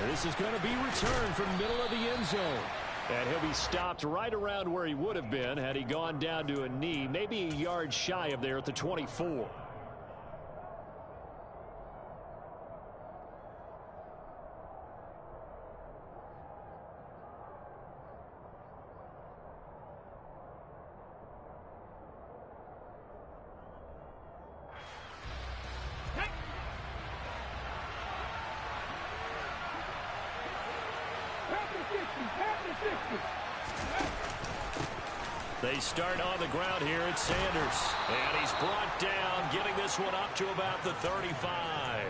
This is going to be returned from middle of the end zone. And he'll be stopped right around where he would have been had he gone down to a knee, maybe a yard shy of there at the 24. They start on the ground here at Sanders. And he's brought down, getting this one up to about the 35.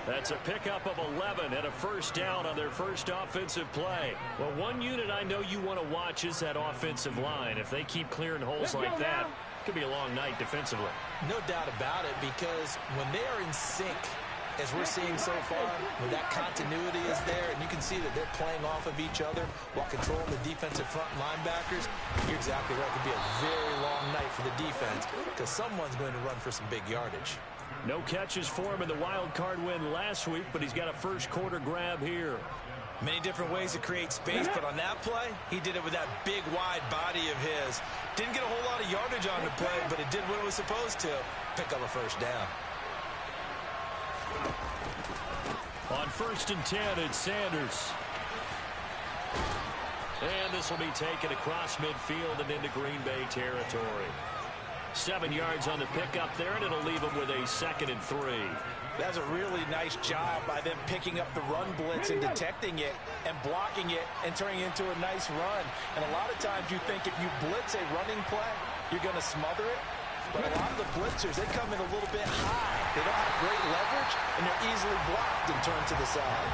That's a pickup of 11 and a first down on their first offensive play. Well, one unit I know you want to watch is that offensive line. If they keep clearing holes like that, it could be a long night defensively. No doubt about it, because when they are in sync, as we're seeing so far, when that continuity is there, and you can see that they're playing off of each other while controlling the defensive front linebackers, you're exactly right. It could be a very long night for the defense because someone's going to run for some big yardage. No catches for him in the wild card win last week, but he's got a first quarter grab here. Many different ways to create space, but on that play, he did it with that big, wide body of his. Didn't get a whole lot of yardage on the play, but it did what it was supposed to, pick up a first down. On 1st and 10, it's Sanders. And this will be taken across midfield and into Green Bay territory. 7 yards on the pickup there, and it'll leave them with a 2nd and 3. That's a really nice job by them picking up the run blitz and detecting it and blocking it and turning it into a nice run. And a lot of times you think if you blitz a running play, you're going to smother it. But a lot of the blitzers, they come in a little bit high. They don't have great leverage, and they're easily blocked and turned to the side.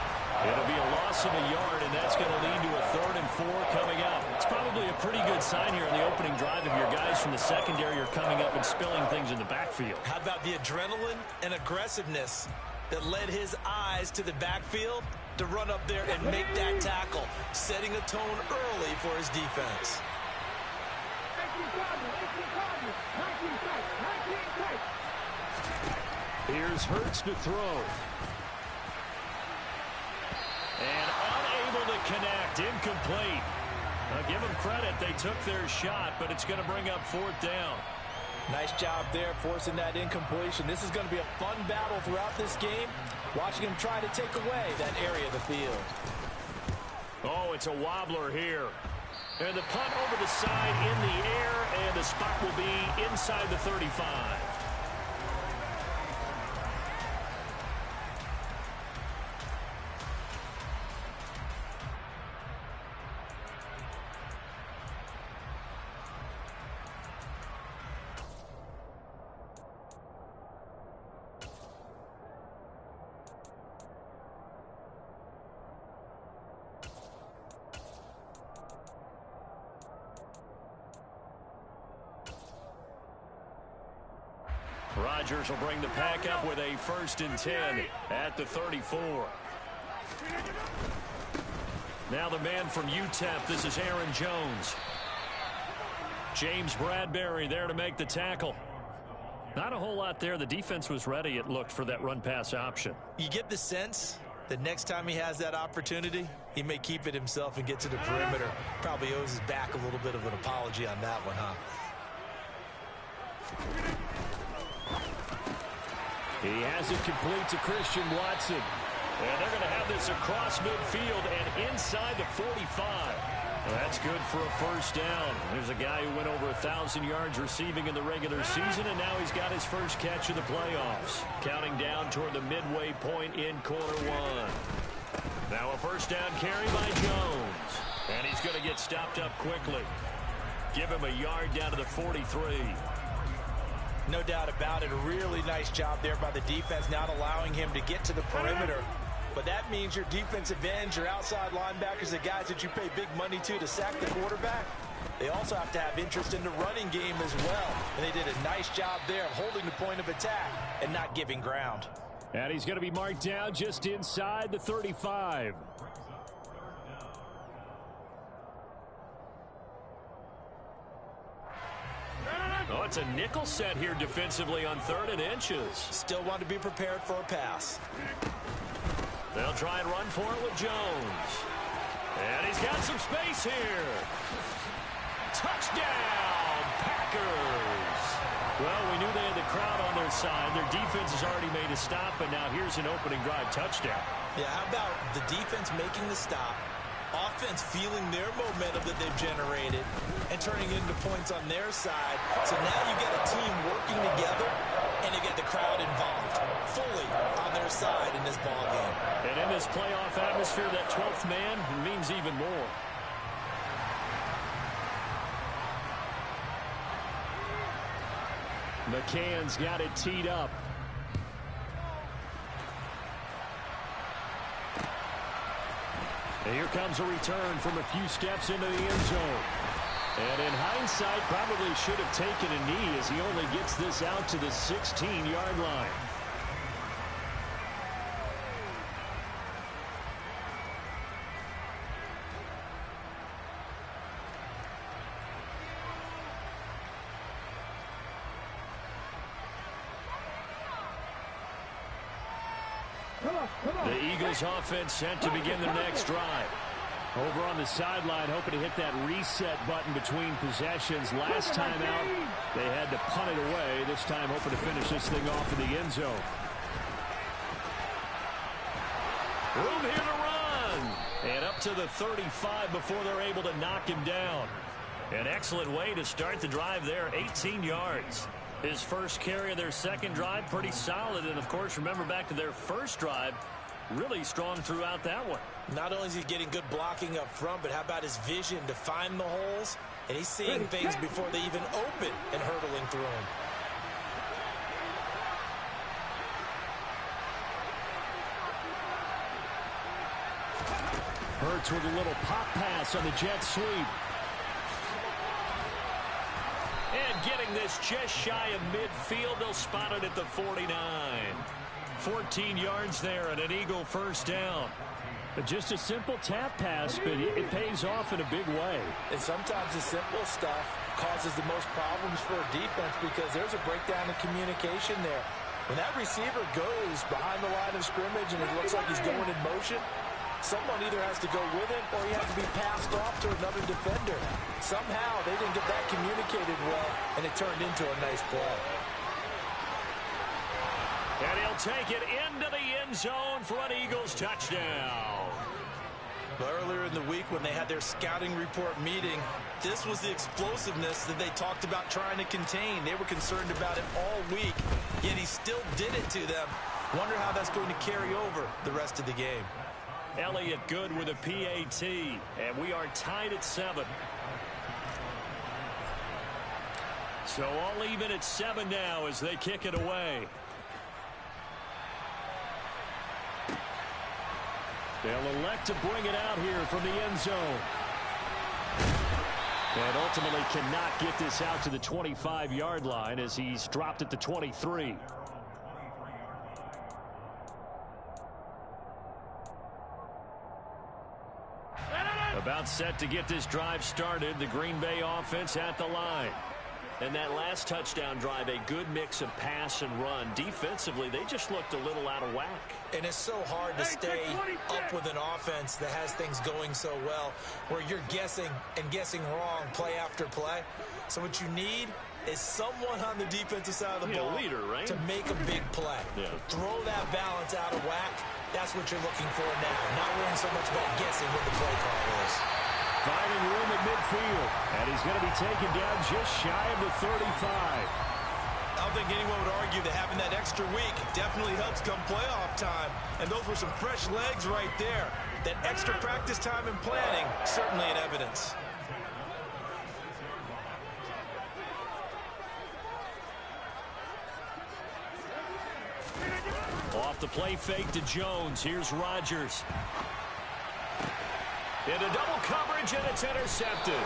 It'll be a loss of a yard, and that's going to lead to a 3rd and 4 coming up. It's probably a pretty good sign here in the opening drive if your guys from the secondary are coming up and spilling things in the backfield. How about the adrenaline and aggressiveness that led his eyes to the backfield to run up there and make that tackle, setting a tone early for his defense. Here's Hurts to throw. And unable to connect, incomplete. Now give them credit, they took their shot, but it's going to bring up 4th down. Nice job there forcing that incompletion. This is going to be a fun battle throughout this game, watching him try to take away that area of the field. Oh, it's a wobbler here. And the punt over the side in the air, and the spot will be inside the 35. Rodgers will bring the pack up with a 1st and 10 at the 34. Now the man from UTEP, this is Aaron Jones. James Bradbury there to make the tackle. Not a whole lot there. The defense was ready, it looked, for that run-pass option. You get the sense that next time he has that opportunity, he may keep it himself and get to the perimeter. Probably owes his back a little bit of an apology on that one, huh? He has it complete to Christian Watson. And they're going to have this across midfield and inside the 45. Well, that's good for a first down. There's a guy who went over 1,000 yards receiving in the regular season, and now he's got his first catch of the playoffs. Counting down toward the midway point in quarter 1. Now a first down carry by Jones. And he's going to get stopped up quickly. Give him a yard down to the 43. No doubt about it. A really nice job there by the defense, not allowing him to get to the perimeter. But that means your defensive ends, your outside linebackers, the guys that you pay big money to sack the quarterback, they also have to have interest in the running game as well. And they did a nice job there of holding the point of attack and not giving ground. And he's going to be marked down just inside the 35. Oh, it's a nickel set here defensively on 3rd and inches. Still want to be prepared for a pass. They'll try and run for it with Jones. And he's got some space here. Touchdown, Packers. Well, we knew they had the crowd on their side. Their defense has already made a stop, and now here's an opening drive touchdown. Yeah, how about the defense making the stop, offense feeling their momentum that they've generated, and turning into points on their side. So now you get a team working together, and you get the crowd involved fully on their side in this ball game. And in this playoff atmosphere, that 12th man means even more. McCann's got it teed up. And here comes a return from a few steps into the end zone. And in hindsight, probably should have taken a knee as he only gets this out to the 16-yard line. The Eagles offense set to begin their next drive. Over on the sideline, hoping to hit that reset button between possessions. Last time out, they had to punt it away. This time, hoping to finish this thing off in the end zone. Room here to run. And up to the 35 before they're able to knock him down. An excellent way to start the drive there, 18 yards. His first carry of their second drive, pretty solid. And, of course, remember back to their first drive, really strong throughout that one. Not only is he getting good blocking up front, but how about his vision to find the holes? And he's seeing things before they even open and hurtling through them. Hurts with a little pop pass on the jet sweep. And getting this just shy of midfield, they'll spot it at the 49. 14 yards there and an Eagle first down. Just a simple tap pass, but it pays off in a big way. And sometimes the simple stuff causes the most problems for a defense because there's a breakdown in communication there. When that receiver goes behind the line of scrimmage and it looks like he's going in motion, someone either has to go with him or he has to be passed off to another defender. Somehow they didn't get that communicated well, and it turned into a nice play. And he'll take it into the end zone for an Eagles touchdown. Earlier in the week when they had their scouting report meeting, this was the explosiveness that they talked about trying to contain. They were concerned about it all week, yet he still did it to them. Wonder how that's going to carry over the rest of the game. Elliott good with a PAT, and we are tied at 7. So all even at 7 now as they kick it away. They'll elect to bring it out here from the end zone. And ultimately cannot get this out to the 25-yard line as he's dropped at the 23. About set to get this drive started. The Green Bay offense at the line. And that last touchdown drive, a good mix of pass and run. Defensively, they just looked a little out of whack. And it's so hard to stay up with an offense that has things going so well, where you're guessing and guessing wrong play after play. So what you need is someone on the defensive side of the ball leader, right? to make a big play. Yeah. Throw that balance out of whack. That's what you're looking for now. Not worrying so much about guessing what the play call is. Finding room at midfield. And he's going to be taken down just shy of the 35. I don't think anyone would argue that having that extra week definitely helps come playoff time. And those were some fresh legs right there. That extra practice time and planning, certainly in evidence. Off the play fake to Jones. Here's Rodgers. Into double coverage, and it's intercepted.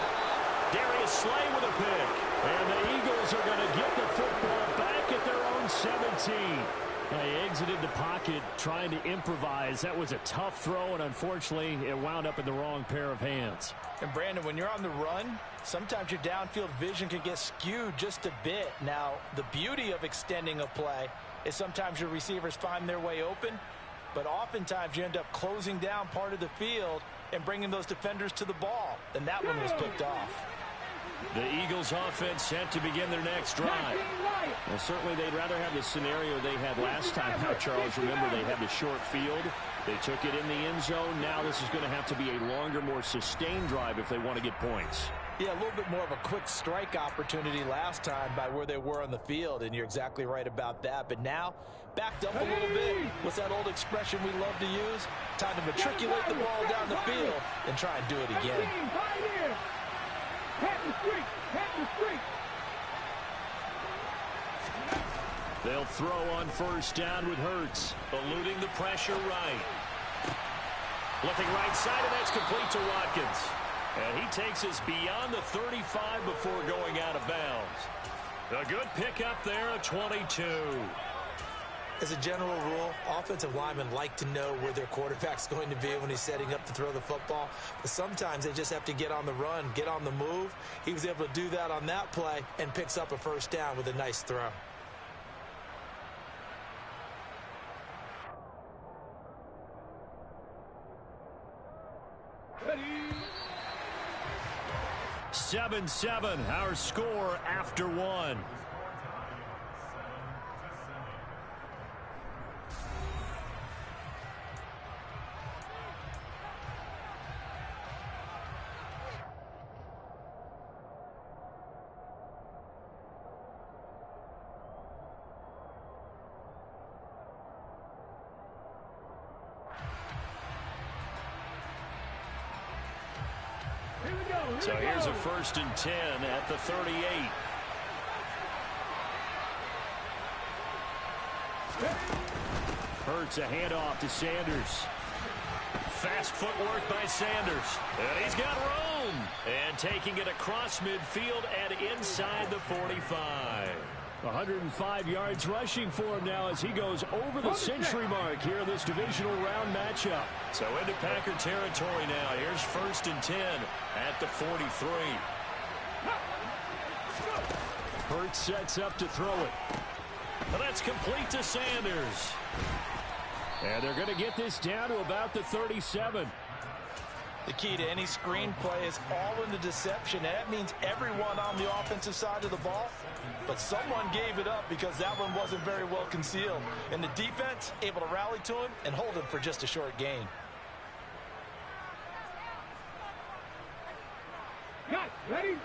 Darius Slay with a pick. And the Eagles are going to get the football back at their own 17. They exited the pocket trying to improvise. That was a tough throw, and unfortunately, it wound up in the wrong pair of hands. And, Brandon, when you're on the run, sometimes your downfield vision can get skewed just a bit. Now, the beauty of extending a play is sometimes your receivers find their way open, but oftentimes you end up closing down part of the field and bringing those defenders to the ball, and that one was picked off. The Eagles offense set to begin their next drive. Well, certainly they'd rather have the scenario they had last time. Now, Charles, remember they had the short field. They took it in the end zone. Now this is going to have to be a longer, more sustained drive if they want to get points. Yeah, a little bit more of a quick strike opportunity last time by where they were on the field, and you're exactly right about that. But now, backed up a little bit. What's that old expression we love to use? Time to matriculate the ball down the field and try and do it again. They'll throw on first down with Hurts, eluding the pressure right. Looking right side, and that's complete to Watkins. And he takes us beyond the 35 before going out of bounds. A good pickup there, a 22. As a general rule, offensive linemen like to know where their quarterback's going to be when he's setting up to throw the football. But sometimes they just have to get on the run, get on the move. He was able to do that on that play and picks up a first down with a nice throw. Ready. 7-7, our score after one. So here's a 1st and 10 at the 38. Hurts a handoff to Sanders. Fast footwork by Sanders. And he's got room. And taking it across midfield and inside the 45. 105 yards rushing for him now as he goes over the century mark here in this divisional round matchup. So into Packer territory now. Here's 1st and 10 at the 43. Hurts sets up to throw it. And that's complete to Sanders. And they're going to get this down to about the 37. The key to any screenplay is all in the deception. And that means everyone on the offensive side of the ball. But someone gave it up because that one wasn't very well concealed. And the defense able to rally to him and hold him for just a short gain.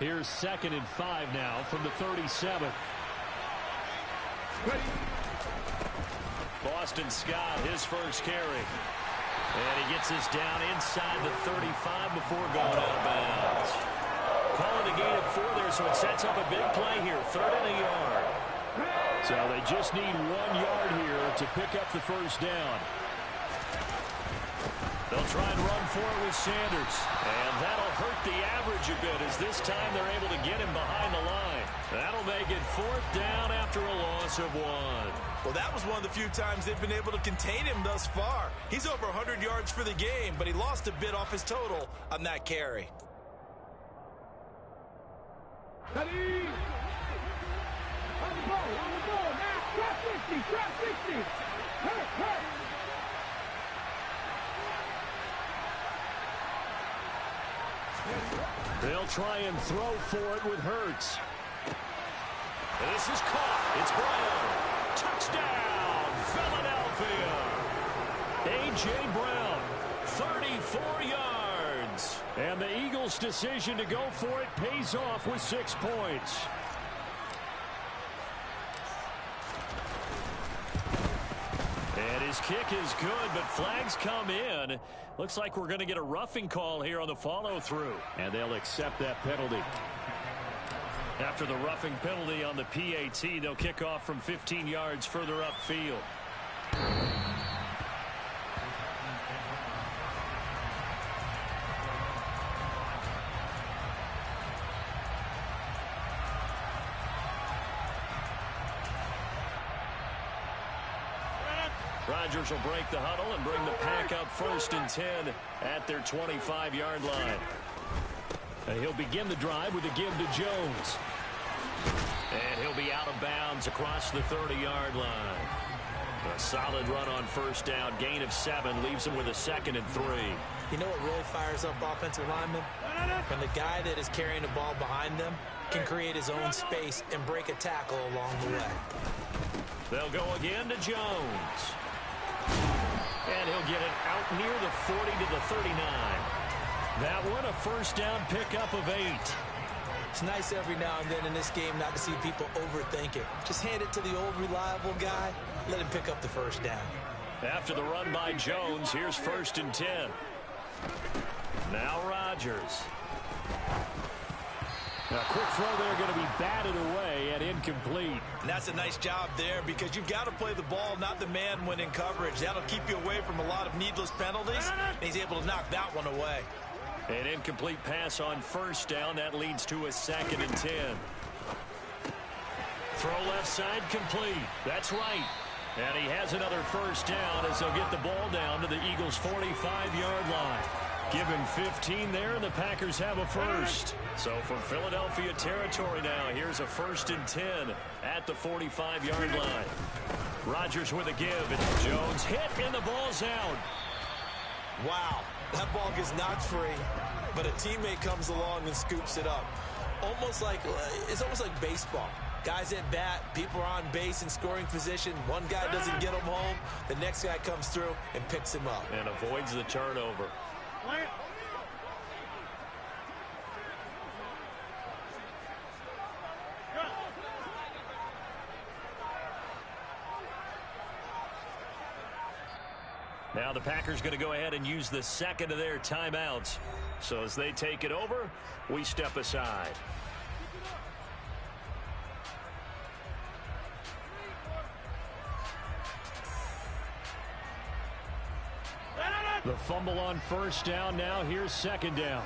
Here's 2nd and 5 now from the 37. Boston Scott, his first carry. And he gets us down inside the 35 before going out of bounds. Calling a gain of 4 there, so it sets up a big play here. 3rd and a yard. So they just need 1 yard here to pick up the first down. They'll try and run for it with Sanders. And that'll hurt the average a bit as this time they're able to get him behind the line. That'll make it 4th down after a loss of 1. Well, that was one of the few times they've been able to contain him thus far. He's over 100 yards for the game, but he lost a bit off his total on that carry. Ready? On the ball, now, trap 60, hurt. They'll try and throw for it with Hurts. This is caught. It's Brown. Touchdown, Philadelphia. A.J. Brown, 34 yards. And the Eagles' decision to go for it pays off with 6 points. And his kick is good, but flags come in. Looks like we're going to get a roughing call here on the follow-through. And they'll accept that penalty. After the roughing penalty on the PAT, they'll kick off from 15 yards further upfield. Rodgers will break the huddle and bring the Pack up 1st and 10 at their 25-yard line. And he'll begin the drive with a give to Jones. And he'll be out of bounds across the 30-yard line. A solid run on first down. Gain of 7 leaves him with a 2nd and 3. You know what really fires up offensive linemen? When the guy that is carrying the ball behind them can create his own space and break a tackle along the way. They'll go again to Jones. And he'll get it out near the 40 to the 39. That one a first down pickup of 8. It's nice every now and then in this game not to see people overthink it. Just hand it to the old reliable guy. Let him pick up the first down. After the run by Jones, here's 1st and 10. Now Rodgers. A quick throw there going to be batted away and incomplete. And that's a nice job there because you've got to play the ball, not the man when in coverage. That'll keep you away from a lot of needless penalties. And he's able to knock that one away. An incomplete pass on first down. That leads to a 2nd and 10. Throw left side complete. That's right. And he has another first down as they'll get the ball down to the Eagles' 45-yard line. Give him 15 there, and the Packers have a first. So from Philadelphia territory now, here's a 1st and 10 at the 45-yard line. Rodgers with a give, and Jones hit, and the ball's out. Wow, that ball gets knocked free, but a teammate comes along and scoops it up. It's almost like baseball. Guys at bat, people are on base in scoring position. One guy doesn't get him home. The next guy comes through and picks him up. And avoids the turnover. Now the Packers going to go ahead and use the 2nd of their timeouts. So as they take it over, we step aside. The fumble on first down. Now here's 2nd down.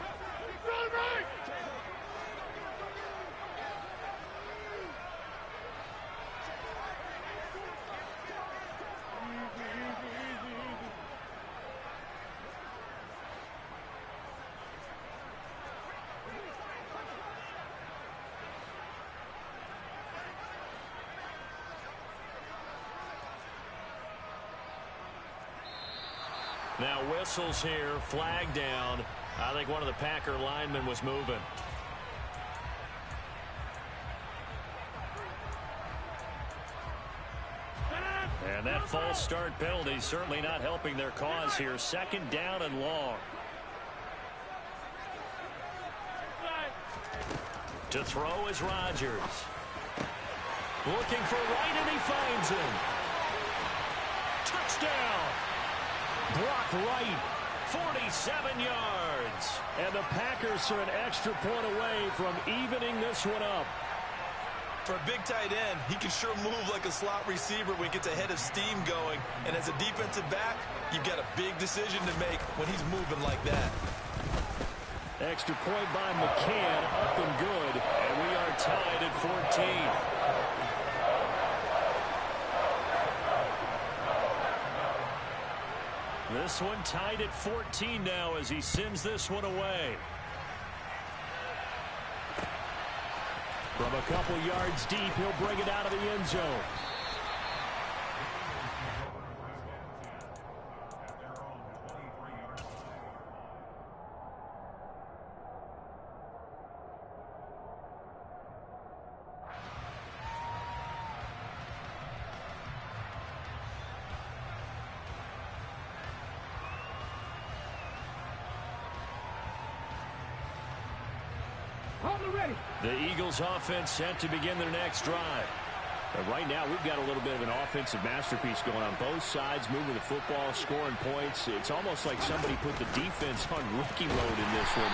Now whistles here, flag down. I think one of the Packer linemen was moving. And that false start penalty certainly not helping their cause here. 2nd down and long. To throw is Rodgers. Looking for right, and he finds him. Touchdown. Block right, 47 yards. And the Packers are an extra point away from evening this one up. For a big tight end, he can sure move like a slot receiver when he gets a head of steam going. And as a defensive back, you've got a big decision to make when he's moving like that. Extra point by McCann, up and good. And we are tied at 14. This one tied at 14 now as he sends this one away. From a couple yards deep, he'll bring it out of the end zone. The Eagles offense set to begin their next drive. And right now we've got a little bit of an offensive masterpiece going on both sides, moving the football, scoring points. It's almost like somebody put the defense on rookie mode in this one.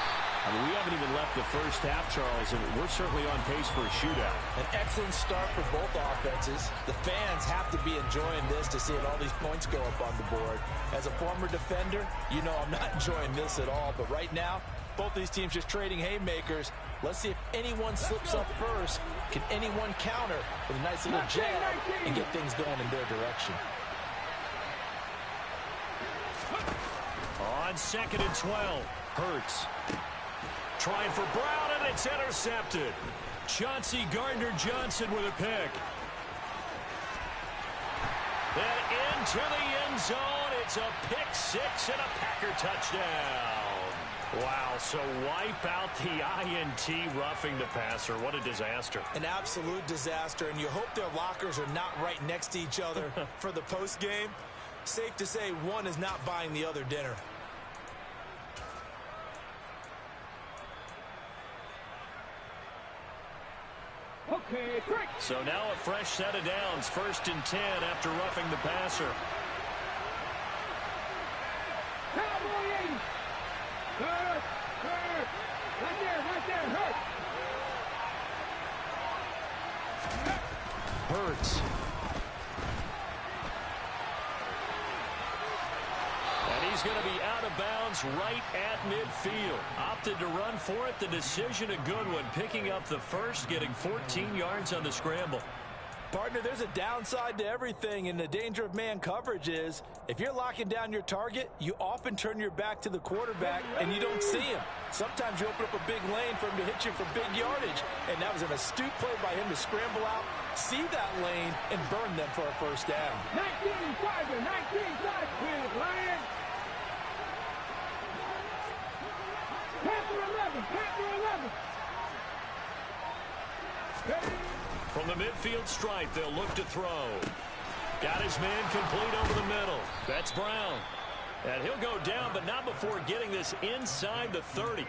I mean, we haven't even left the first half, Charles, and we're certainly on pace for a shootout. An excellent start for both offenses. The fans have to be enjoying this to see all these points go up on the board. As a former defender, you know I'm not enjoying this at all. But right now, both these teams just trading haymakers. Let's see if anyone slips up first. Can anyone counter with a nice little jab and get things going in their direction? On 2nd and 12, Hurts. Trying for Brown, and it's intercepted. Chauncey Gardner-Johnson with a pick. And into the end zone. It's a pick six and a Packer touchdown. Wow, so wipe out the INT, roughing the passer. What a disaster. An absolute disaster, and you hope their lockers are not right next to each other for the postgame. Safe to say one is not buying the other dinner. Okay, break. So now a fresh set of downs. 1st and 10 after roughing the passer. Cowboy 80. Hurt. Right there, hurt. Hurts. And he's going to be out of bounds right at midfield. Opted to run for it. The decision a good one. Picking up the first, getting 14 yards on the scramble. Partner, there's a downside to everything, and the danger of man coverage is if you're locking down your target, you often turn your back to the quarterback and you don't see him. Sometimes you open up a big lane for him to hit you for big yardage, and that was an astute play by him to scramble out, see that lane, and burn them for a first down. 19-5, with Lions. Panther 11. From the midfield stripe, they'll look to throw. Got his man complete over the middle. That's Brown. And he'll go down, but not before getting this inside the 30.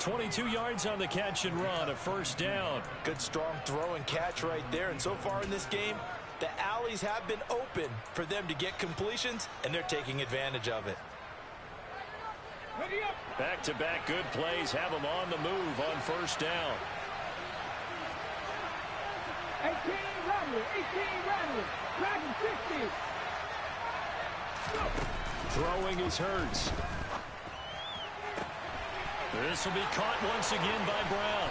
22 yards on the catch and run, a first down. Good strong throw and catch right there. And so far in this game, the alleys have been open for them to get completions, and they're taking advantage of it. Back-to-back good plays have them on the move on first down. 18 Rattler. Dragon 60. Throwing is Hurts. This will be caught once again by Brown.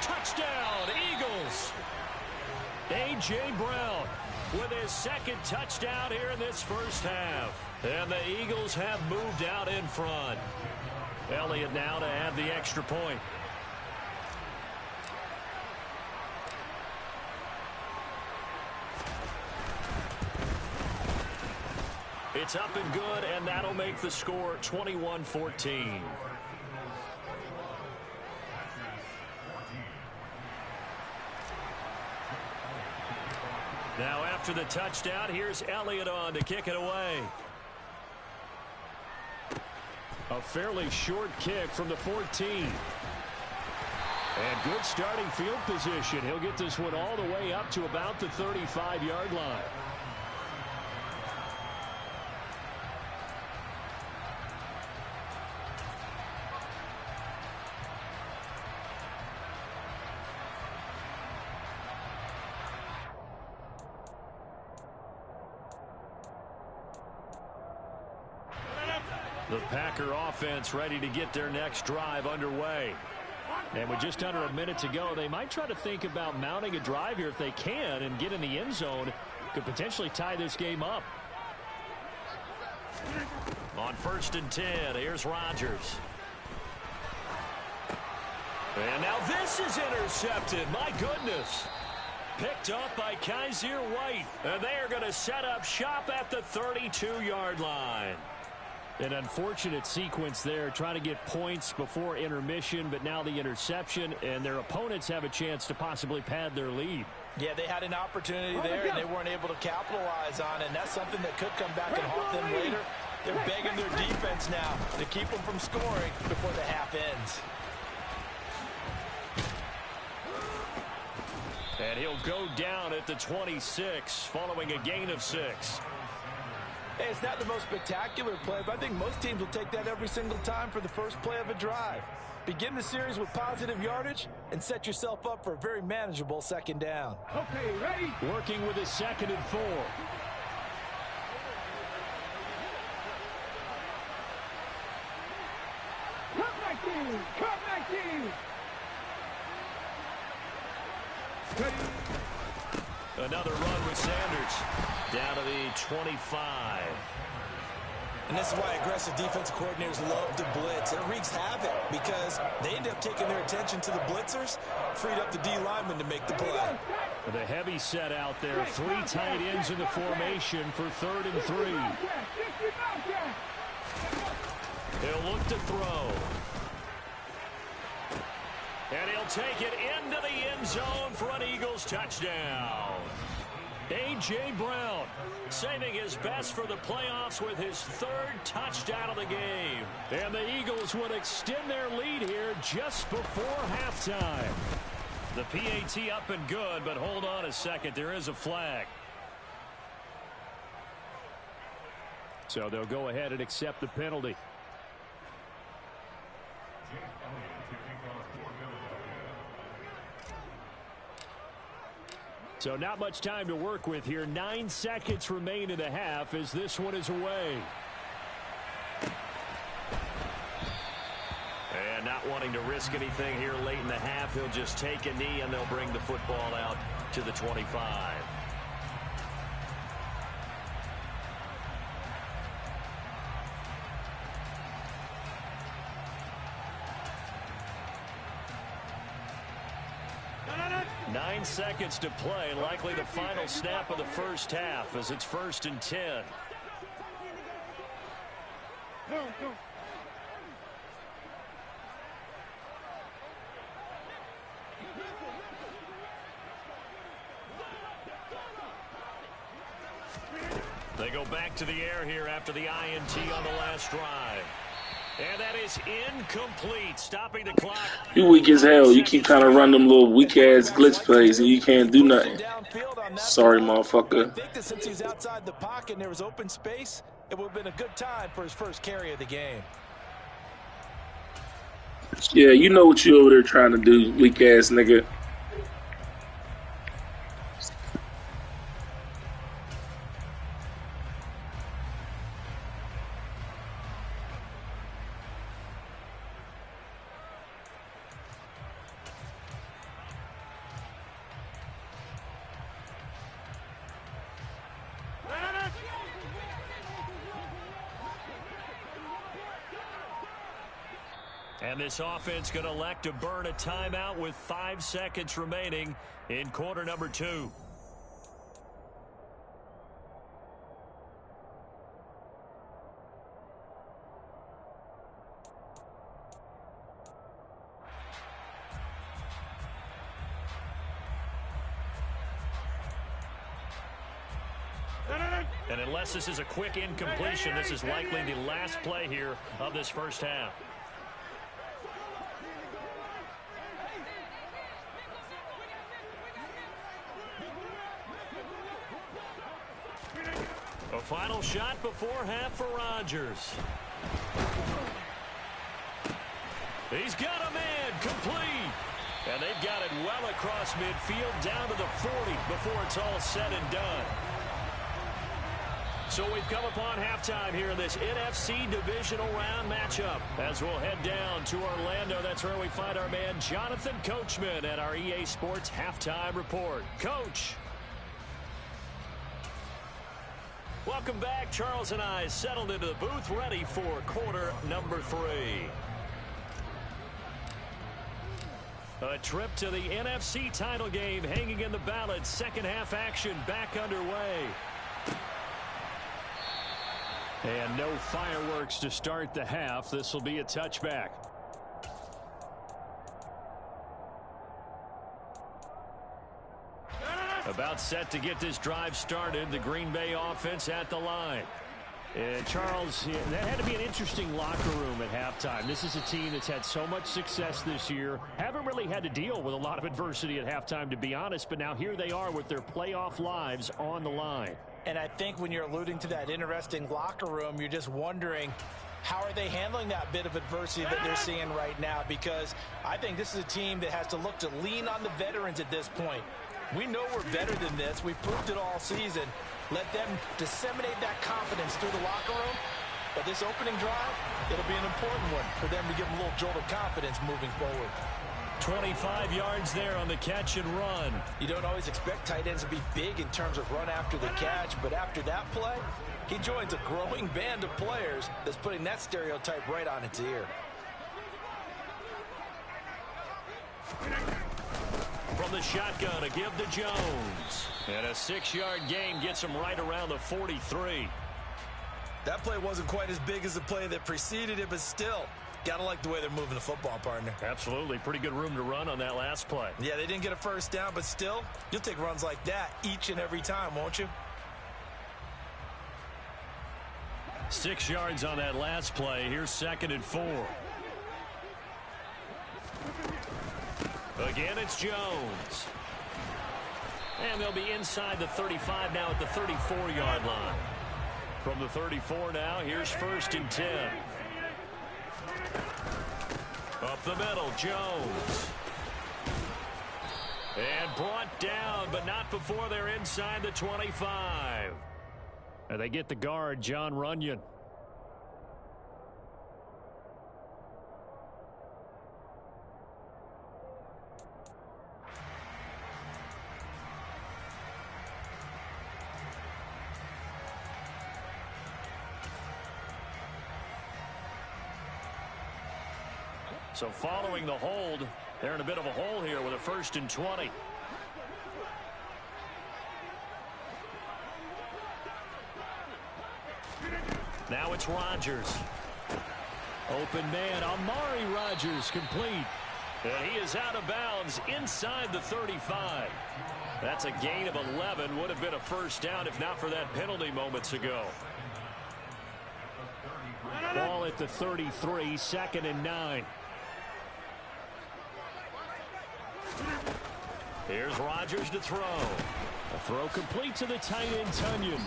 Touchdown, Eagles. A.J. Brown with his second touchdown here in this first half. And the Eagles have moved out in front. Elliott now to add the extra point. It's up and good, and that'll make the score 21-14. Now after the touchdown, here's Elliott on to kick it away. A fairly short kick from the 14. And good starting field position. He'll get this one all the way up to about the 35-yard line. The Packer offense ready to get their next drive underway. And with just under a minute to go, they might try to think about mounting a drive here if they can and get in the end zone. Could potentially tie this game up. On 1st and 10, here's Rodgers. And now this is intercepted. My goodness. Picked up by Kaiser White. And they are going to set up shop at the 32-yard line. An unfortunate sequence there, trying to get points before intermission, but now the interception, and their opponents have a chance to possibly pad their lead. Yeah, they had an opportunity there, and they weren't able to capitalize on it, and that's something that could come back and haunt them later. They're begging their defense now to keep them from scoring before the half ends. And he'll go down at the 26, following a gain of 6. Hey, it's not the most spectacular play, but I think most teams will take that every single time for the first play of a drive. Begin the series with positive yardage and set yourself up for a very manageable second down. Okay, ready? Working with his 2nd and 4. Cut 19. Ready? Another run with Sanders. Down to the 25. And this is why aggressive defensive coordinators love to blitz. It wreaks havoc because they end up taking their attention to the blitzers, freed up the D lineman to make the play. The heavy set out there. 3 tight ends in the formation for 3rd and 3. He'll look to throw. And he'll take it into the end zone for an Eagles touchdown. A.J. Brown saving his best for the playoffs with his 3rd touchdown of the game. And the Eagles would extend their lead here just before halftime. The PAT up and good, but hold on a second. There is a flag. So they'll go ahead and accept the penalty. So not much time to work with here. 9 seconds remain in the half as this one is away. And not wanting to risk anything here late in the half, he'll just take a knee and they'll bring the football out to the 25. Nine seconds to play, likely the final snap of the first half as it's 1st and 10. They go back to the air here after the INT on the last drive. And that is incomplete, stopping the clock. You weak as hell. You keep trying to run them little weak-ass glitch plays, and you can't do nothing. Sorry, motherfucker. I think that since he's outside the pocket and there was open space, it would have been a good time for his first carry of the game. Yeah, you know what you over there trying to do, weak-ass nigga. And this offense going to elect to burn a timeout with 5 seconds remaining in quarter number 2. And unless this is a quick incompletion, this is likely the last play here of this first half. A final shot before half for Rodgers. He's got a man complete. And they've got it well across midfield down to the 40 before it's all said and done. So we've come upon halftime here in this NFC divisional round matchup. As we'll head down to Orlando, that's where we find our man Jonathan Coachman at our EA Sports Halftime Report. Coach. Welcome back. Charles and I settled into the booth, ready for quarter number 3. A trip to the NFC title game hanging in the balance. Second half action back underway. And no fireworks to start the half. This will be a touchback. About set to get this drive started. The Green Bay offense at the line. And Charles, that had to be an interesting locker room at halftime. This is a team that's had so much success this year. Haven't really had to deal with a lot of adversity at halftime, to be honest. But now here they are with their playoff lives on the line. And I think when you're alluding to that interesting locker room, you're just wondering, how are they handling that bit of adversity that they're seeing right now? Because I think this is a team that has to look to lean on the veterans at this point. We know we're better than this. We've proved it all season. Let them disseminate that confidence through the locker room. But this opening drive, it'll be an important one for them to give them a little jolt of confidence moving forward. 25 yards there on the catch and run. You don't always expect tight ends to be big in terms of run after the catch, but after that play, He joins a growing band of players that's putting that stereotype right on its ear. From the shotgun, a give to Jones. And a 6-yard gain gets him right around the 43. That play wasn't quite as big as the play that preceded it, but still, gotta like the way they're moving the football, partner. Absolutely. Pretty good room to run on that last play. Yeah, they didn't get a first down, but still, you'll take runs like that each and every time, won't you? 6 yards on that last play. Here's 2nd and 4. Again, it's Jones. And they'll be inside the 35 now at the 34-yard line. From the 34 now, here's 1st and 10. Up the middle, Jones. And brought down, but not before they're inside the 25. And they get the guard, Jon Runyan. So following the hold, they're in a bit of a hole here with a 1st and 20. Now it's Rodgers. Open man, Amari Rodgers complete. And he is out of bounds inside the 35. That's a gain of 11. Would have been a first down if not for that penalty moments ago. Ball at the 33, 2nd and 9. Here's Rodgers to throw. A throw complete to the tight end, Tonyan.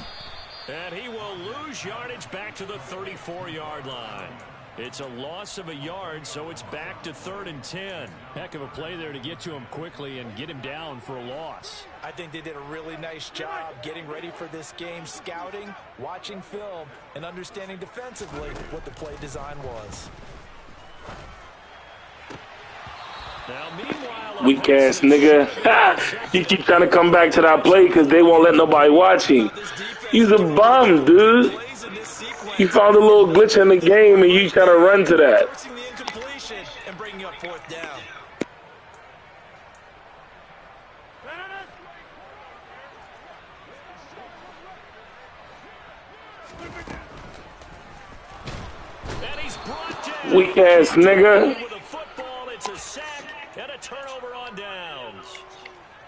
And he will lose yardage back to the 34-yard line. It's a loss of a yard, so it's back to 3rd and 10. Heck of a play there to get to him quickly and get him down for a loss. I think they did a really nice job getting ready for this game, scouting, watching film, and understanding defensively what the play design was. Now, meanwhile, Weak ass nigga. You keep trying to come back to that play because they won't let nobody watch you. He's a bum, dude. You found a little glitch in the game and you try to run to that. Forcing the incompletion and bringing up 4th down. And he's brought down. Weak ass nigga. With a football, it's a sack and a turnover on downs.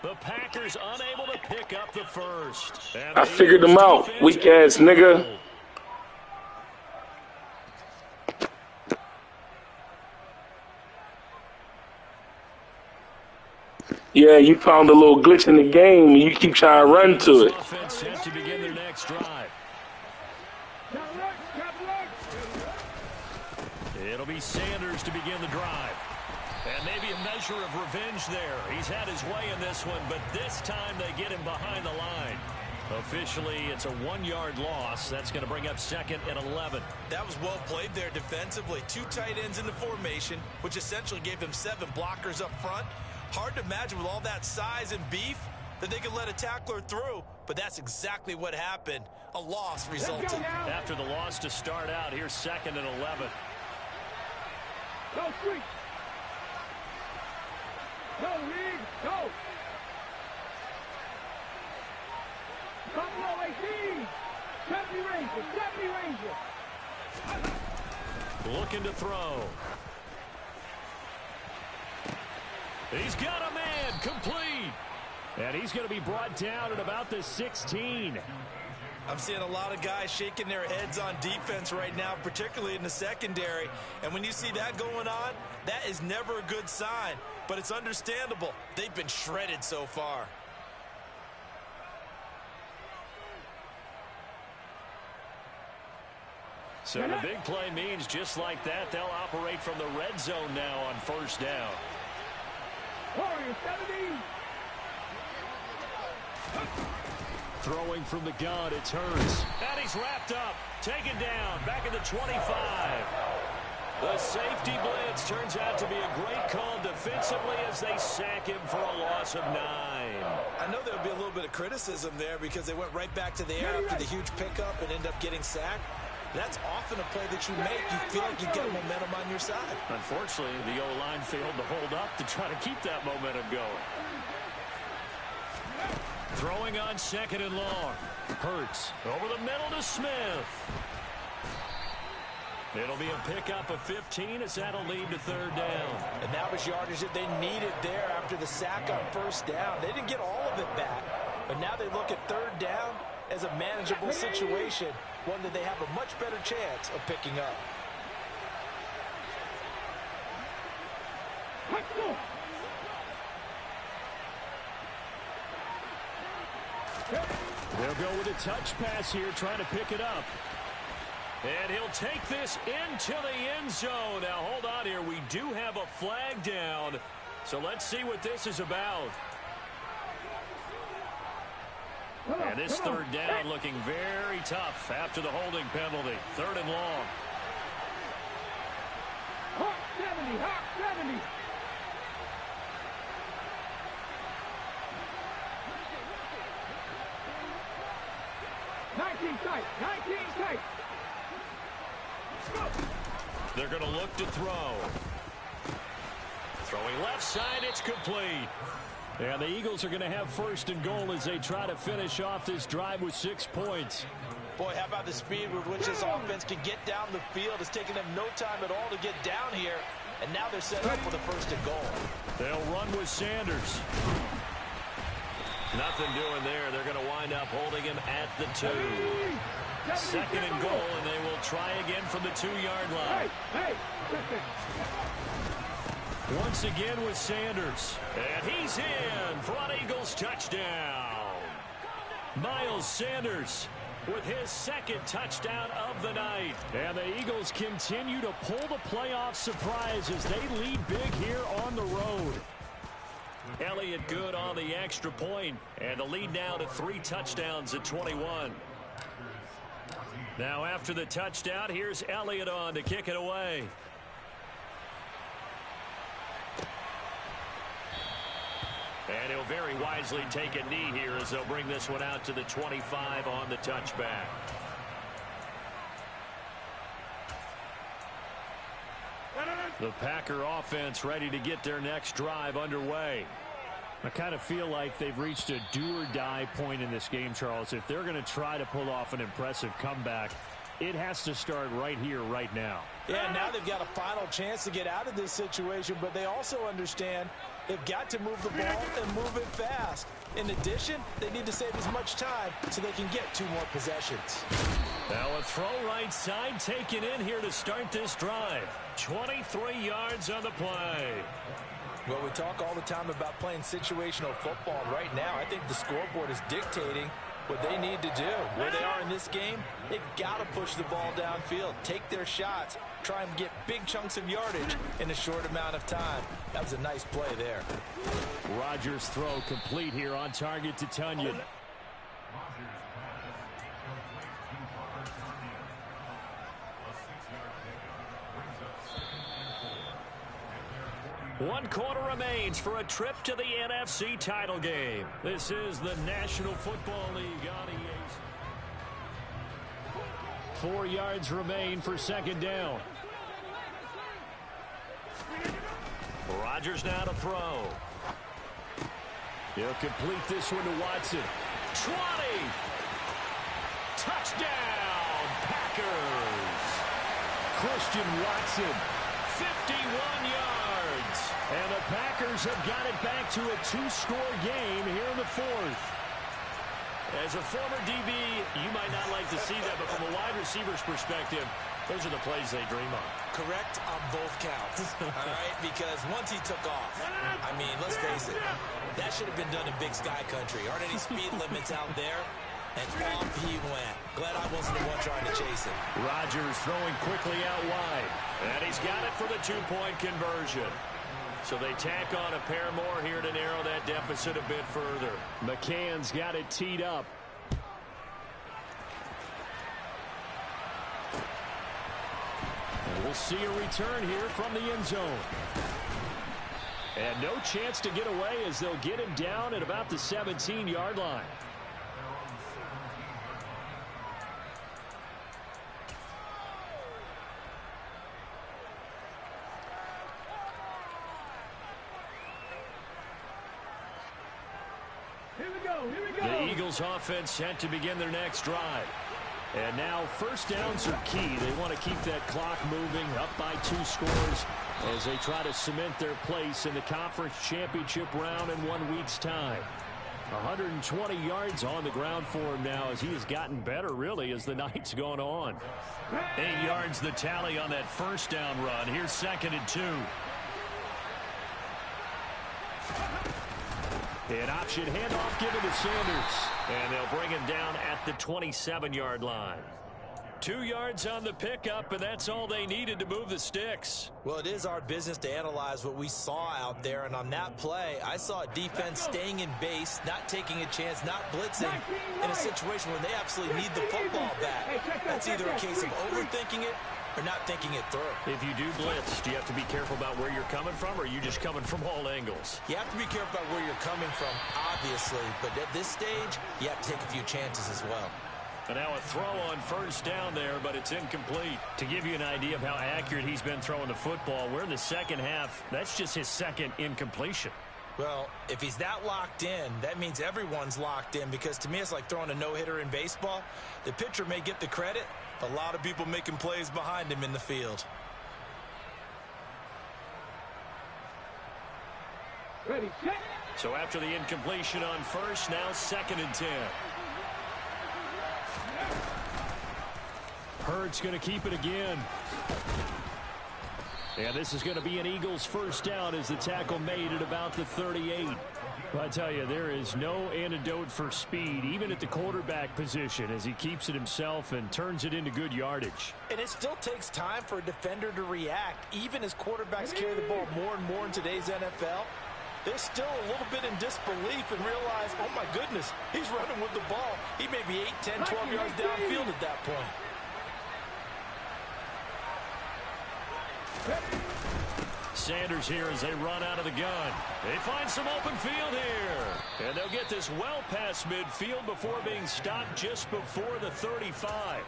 The Packers unable to pick up the first. And I figured them out. Weak ass nigga. Yeah, you found a little glitch in the game and you keep trying to run to it. Offense set to begin their next drive. It'll be Sanders to begin the drive. And maybe a measure of revenge there. He's had his way in this one, but this time they get him behind the line. Officially, it's a 1-yard loss. That's going to bring up 2nd and 11. That was well played there defensively. 2 tight ends in the formation, which essentially gave them 7 blockers up front. Hard to imagine with all that size and beef that they could let a tackler through, but that's exactly what happened. A loss resulted. After the loss to start out, here's 2nd and 11. Go, Street. Go, Reed. Go. Buffalo 18. Deputy Ranger. Deputy Ranger. Looking to throw. He's got a man complete. And he's going to be brought down at about the 16. I'm seeing a lot of guys shaking their heads on defense right now, particularly in the secondary. And when you see that going on, that is never a good sign. But it's understandable. They've been shredded so far. So the big play means just like that, they'll operate from the red zone now on 1st down. Warriors 17. Throwing from the gun, it's Hurts. And he's wrapped up, taken down, back at the 25. The safety blitz turns out to be a great call defensively as they sack him for a loss of 9. I know there would be a little bit of criticism there because they went right back to the air after the huge pickup and end up getting sacked. That's often a play that you make. You feel like you get momentum on your side. Unfortunately, the O-line failed to hold up to try to keep that momentum going. Throwing on 2nd and long. Hurts over the middle to Smith. It'll be a pickup of 15 as that'll lead to 3rd down. And that was yardage that they needed there after the sack on 1st down. They didn't get all of it back, but now they look at 3rd down as a manageable situation, one that they have a much better chance of picking up. Let's go. They'll go with a touch pass here, trying to pick it up. And he'll take this into the end zone. Now, hold on here. We do have a flag down. So let's see what this is about. And this 3rd down looking very tough after the holding penalty. 3rd and long. Hawk 70, Hawk 70. Tight, 19 tight. They're going to look to throw. Throwing left side, it's complete. And the Eagles are going to have 1st and goal as they try to finish off this drive with 6 points. Boy, how about the speed with which this offense can get down the field? It's taken them no time at all to get down here. And now they're set up for the 1st and goal. They'll run with Sanders. Nothing doing there. They're going to wind up holding him at the 2. 2nd and goal, and they will try again from the 2-yard line. Once again with Sanders. And he's in for an Eagles touchdown. Miles Sanders with his 2nd touchdown of the night. And the Eagles continue to pull the playoff surprise as they lead big here on the road. Elliott good on the extra point, and the lead now to 3 touchdowns at 21. Now after the touchdown, here's Elliott on to kick it away. And he'll very wisely take a knee here as they'll bring this one out to the 25 on the touchback. The Packer offense ready to get their next drive underway. I kind of feel like they've reached a do-or-die point in this game, Charles. If they're going to try to pull off an impressive comeback, it has to start right here, right now. Yeah, now they've got a final chance to get out of this situation, but they also understand they've got to move the ball and move it fast. In addition, they need to save as much time so they can get 2 more possessions. Now a throw right side taken in here to start this drive. 23 yards on the play. Well, we talk all the time about playing situational football. Right now, I think the scoreboard is dictating what they need to do. Where they are in this game, they've got to push the ball downfield, take their shots, try and get big chunks of yardage in a short amount of time. That was a nice play there. Rodgers' throw complete here on target to Tonyan. One quarter remains for a trip to the NFC title game. This is the National Football League on EA. 4 yards remain for 2nd down. Rodgers now to throw. He'll complete this one to Watson. 20. Touchdown, Packers. Christian Watson, 51 yards. And the Packers have got it back to a 2-score game here in the 4th. As a former DB, you might not like to see that, but from a wide receiver's perspective, those are the plays they dream of. Correct on both counts, all right? Because once he took off, I mean, let's face it, that should have been done in Big Sky Country. Aren't any speed limits out there? And off he went. Glad I wasn't the one trying to chase him. Rodgers throwing quickly out wide. And he's got it for the 2-point conversion. So they tack on a pair more here to narrow that deficit a bit further. McCann's got it teed up. We'll see a return here from the end zone. And no chance to get away as they'll get him down at about the 17-yard line. Here we go. The Eagles offense set to begin their next drive. And now first downs are key. They want to keep that clock moving, up by 2 scores as they try to cement their place in the conference championship round in 1 week's time. 120 yards on the ground for him now as he has gotten better, really, as the night's gone on. 8 yards the tally on that first down run. Here's 2nd and 2. An option handoff given to Sanders. And they'll bring him down at the 27-yard line. 2 yards on the pickup, and that's all they needed to move the sticks. Well, it is our business to analyze what we saw out there, and on that play, I saw a defense staying in base, not taking a chance, not blitzing in a situation where they absolutely need the football back. That's either a case of overthinking it or not thinking it through. If you do blitz, do you have to be careful about where you're coming from, or are you just coming from all angles? You have to be careful about where you're coming from, obviously, but at this stage, you have to take a few chances as well. And now a throw on first down there, but it's incomplete. To give you an idea of how accurate he's been throwing the football, we're in the second half. That's just his second incompletion. Well, if he's that locked in, that means everyone's locked in, because to me it's like throwing a no-hitter in baseball. The pitcher may get the credit, a lot of people making plays behind him in the field. Ready, set. So after the incompletion on first, now 2nd and 10. Hurts going to keep it again. And this is going to be an Eagles first down as the tackle made at about the 38. I tell you, there is no antidote for speed, even at the quarterback position, as he keeps it himself and turns it into good yardage. And it still takes time for a defender to react. Even as quarterbacks carry the ball more and more in today's NFL, they're still a little bit in disbelief and realize, oh my goodness, he's running with the ball. He may be 8, 10, 12 yards downfield at that point. Sanders here as they run out of the gun. They find some open field here. And they'll get this well past midfield before being stopped just before the 35.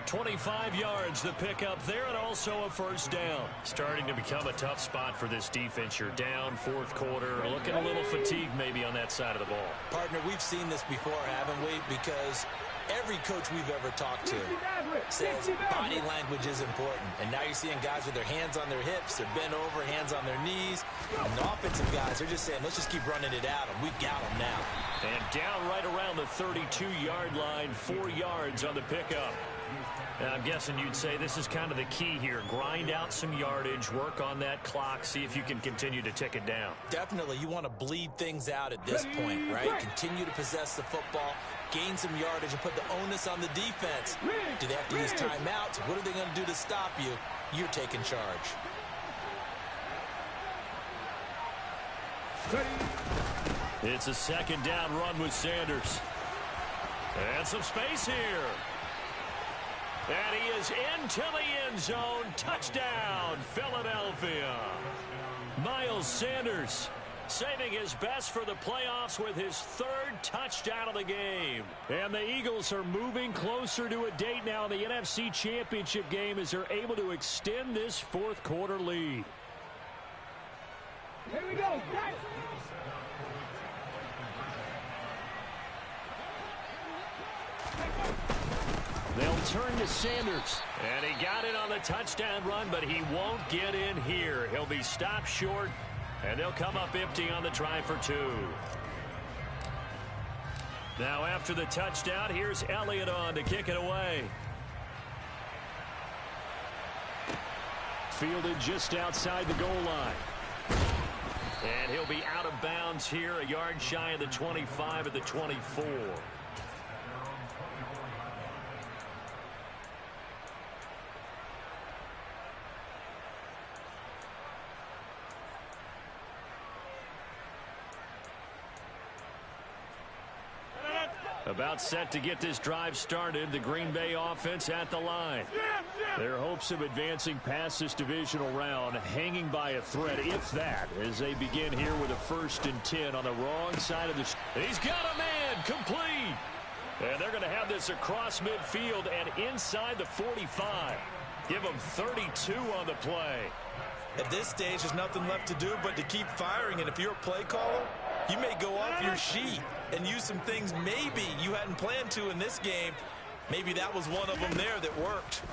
25 yards the pickup there, and also a first down. Starting to become a tough spot for this defense. You're down 4th quarter, looking a little fatigued maybe on that side of the ball. Partner, we've seen this before, haven't we? Because every coach we've ever talked to says body language is important. And now you're seeing guys with their hands on their hips, they're bent over, hands on their knees. And the offensive guys, they're just saying, let's just keep running it at them. We've got them now. And down right around the 32-yard line, 4 yards on the pickup. And I'm guessing you'd say this is kind of the key here. Grind out some yardage, work on that clock, see if you can continue to tick it down. Definitely, you want to bleed things out at this point, right? Continue to possess the football, gain some yardage, and put the onus on the defense. Do they have to use timeouts? What are they going to do to stop you? You're taking charge. It's a 2nd down run with Sanders. And some space here. And he is into the end zone. Touchdown, Philadelphia. Miles Sanders saving his best for the playoffs with his 3rd touchdown of the game. And the Eagles are moving closer to a date now in the NFC Championship game as they're able to extend this 4th quarter lead. Here we go. They'll turn to Sanders. And he got it on the touchdown run, but he won't get in here. He'll be stopped short, and they'll come up empty on the try for 2. Now after the touchdown, here's Elliott on to kick it away. Fielded just outside the goal line. And he'll be out of bounds here, a yard shy of the 25 at the 24. About set to get this drive started. The Green Bay offense at the line. Their hopes of advancing past this divisional round hanging by a thread, if that, as they begin here with a 1st and 10 on the wrong side of the... He's got a man complete. And they're going to have this across midfield and inside the 45. Give them 32 on the play. At this stage, there's nothing left to do but to keep firing. And if you're a play caller, you may go off your sheet and use some things maybe you hadn't planned to in this game. Maybe that was one of them there that worked.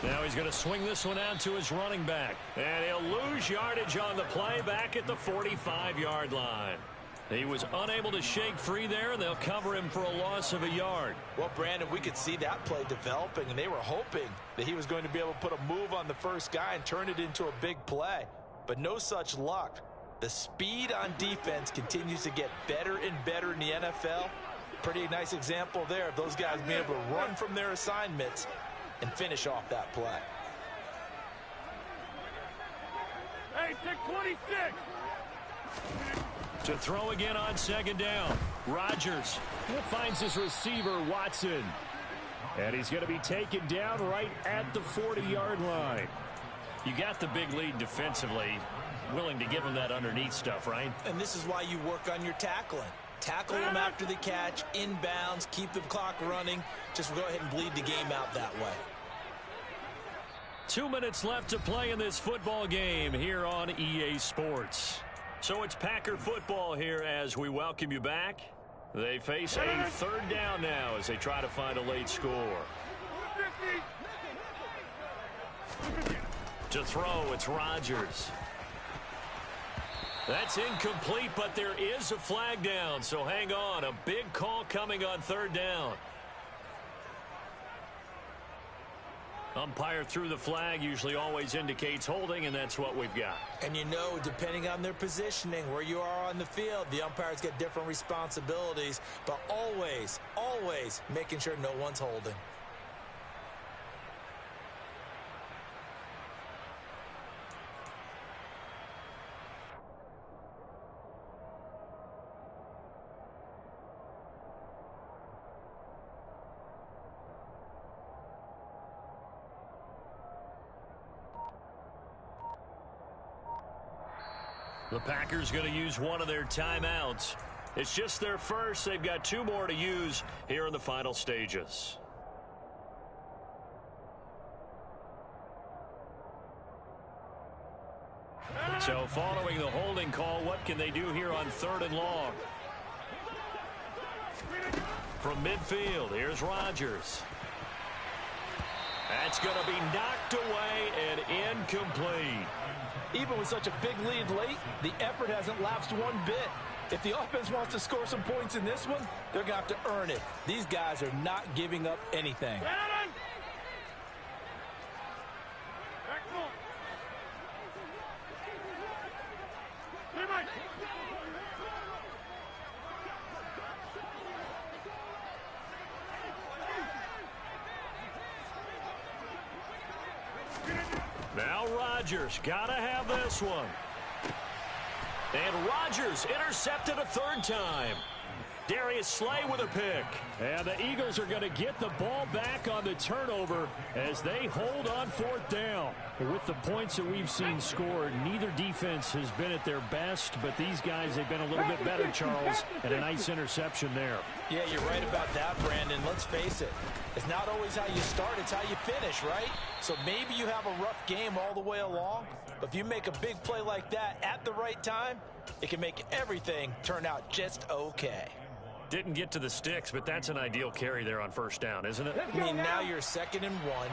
Now he's going to swing this one out to his running back. And he'll lose yardage on the play back at the 45-yard line. He was unable to shake free there, and they'll cover him for a loss of a yard. Well, Brandon, we could see that play developing, and they were hoping that he was going to be able to put a move on the first guy and turn it into a big play. But no such luck. The speed on defense continues to get better and better in the NFL. Pretty nice example there of those guys being able to run from their assignments and finish off that play. Hey, take 26. To throw again on 2nd down. Rodgers finds his receiver, Watson. And he's going to be taken down right at the 40-yard line. You got the big lead defensively. Willing to give him that underneath stuff, right? And this is why you work on your tackling. Tackle them after the catch, inbounds, keep the clock running. Just go ahead and bleed the game out that way. 2 minutes left to play in this football game here on EA Sports. So it's Packer football here as we welcome you back. They face a 3rd down now as they try to find a late score. To throw, it's Rodgers. That's incomplete, but there is a flag down, so hang on. A big call coming on 3rd down. Umpire threw the flag, usually always indicates holding, and that's what we've got. And you know, depending on their positioning, where you are on the field, the umpires get different responsibilities, but always, always making sure no one's holding. The Packers going to use one of their timeouts. It's just their first. They've got 2 more to use here in the final stages. So following the holding call, what can they do here on 3rd and long? From midfield, here's Rodgers. That's going to be knocked away and incomplete. Even with such a big lead late, the effort hasn't lapsed one bit. If the offense wants to score some points in this one, they're going to have to earn it. These guys are not giving up anything. Now Rodgers got to have this one. And Rodgers intercepted a 3rd time. Darius Slay with a pick. And the Eagles are going to get the ball back on the turnover as they hold on 4th down. With the points that we've seen scored, neither defense has been at their best, but these guys have been a little bit better, Charles, and a nice interception there. Yeah, you're right about that, Brandon. Let's face it. It's not always how you start, it's how you finish, right? So maybe you have a rough game all the way along, but if you make a big play like that at the right time, it can make everything turn out just okay. Didn't get to the sticks, but that's an ideal carry there on 1st down, isn't it? I mean, now you're 2nd and 1.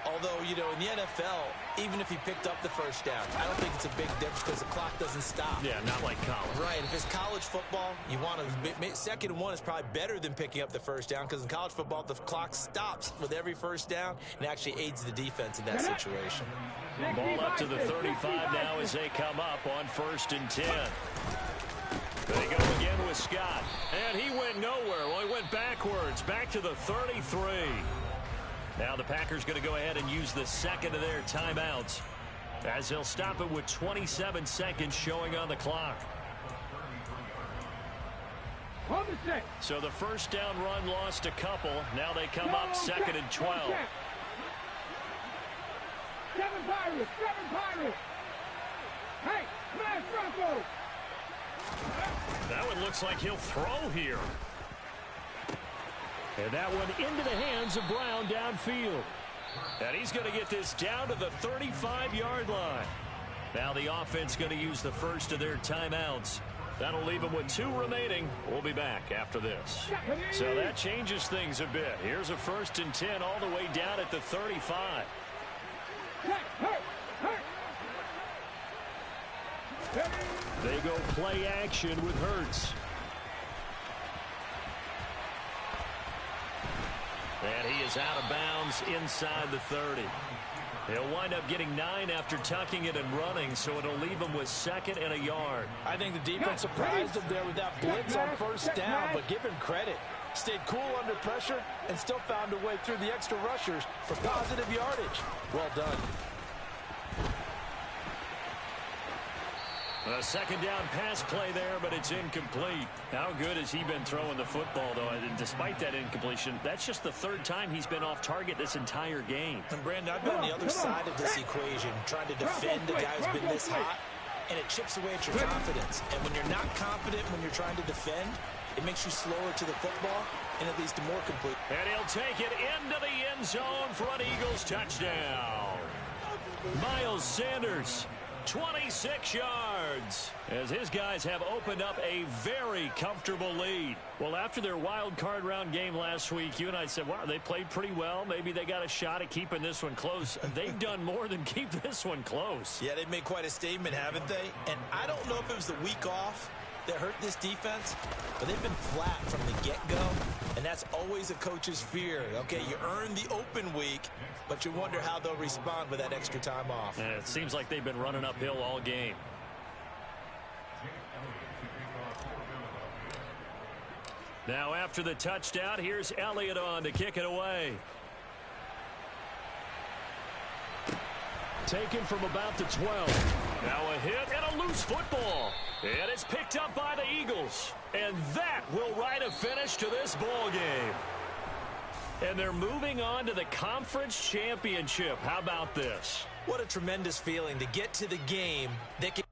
Although, you know, in the NFL, even if he picked up the 1st down, I don't think it's a big difference because the clock doesn't stop. Yeah, not like college. Right. If it's college football, you want to 2nd and 1 is probably better than picking up the 1st down because in college football, the clock stops with every 1st down and actually aids the defense in that situation. Ball up to the 35 now as they come up on 1st and 10. They go again with Scott. And he went nowhere. Well, he went backwards, back to the 33. Now the Packers going to go ahead and use the 2nd of their timeouts as they'll stop it with 27 seconds showing on the clock. Hold the set. So the first down run lost a couple. Now they come up 2nd and 12. 7 Pirates. 7 Pirates. Hey, smash Bronco. That one looks like he'll throw here. And that one into the hands of Brown downfield. And he's going to get this down to the 35-yard line. Now the offense going to use the first of their timeouts. That'll leave them with 2 remaining. We'll be back after this. So that changes things a bit. Here's a 1st and 10 all the way down at the 35. They go play action with Hurts. And he is out of bounds inside the 30. He'll wind up getting 9 after tucking it and running, so it'll leave him with 2nd and a yard. I think the defense surprised him there with that blitz on 1st down, but give him credit. Stayed cool under pressure and still found a way through the extra rushers for positive yardage. Well done. A 2nd down pass play there, but it's incomplete. How good has he been throwing the football, though? And despite that incompletion, that's just the 3rd time he's been off target this entire game. And Brandon, I've been on the other side of this equation, trying to defend a guy who's been this hot, and it chips away at your confidence. And when you're not confident when you're trying to defend, it makes you slower to the football and at least more complete. And he'll take it into the end zone for an Eagles touchdown. Miles Sanders, 26 yards, as his guys have opened up a very comfortable lead. Well, after their wild card round game last week, you and I said, wow, they played pretty well. Maybe they got a shot at keeping this one close. They've done more than keep this one close. Yeah, they've made quite a statement, haven't they? And I don't know if it was the week off that hurt this defense, but they've been flat from the get-go, and that's always a coach's fear. Okay, you earn the open week, but you wonder how they'll respond with that extra time off. And it seems like they've been running uphill all game. Now after the touchdown, here's Elliott on to kick it away. Taken from about the 12. Now a hit and a loose football. And it's picked up by the Eagles. And that will write a finish to this ball game. And they're moving on to the conference championship. How about this? What a tremendous feeling to get to the game that can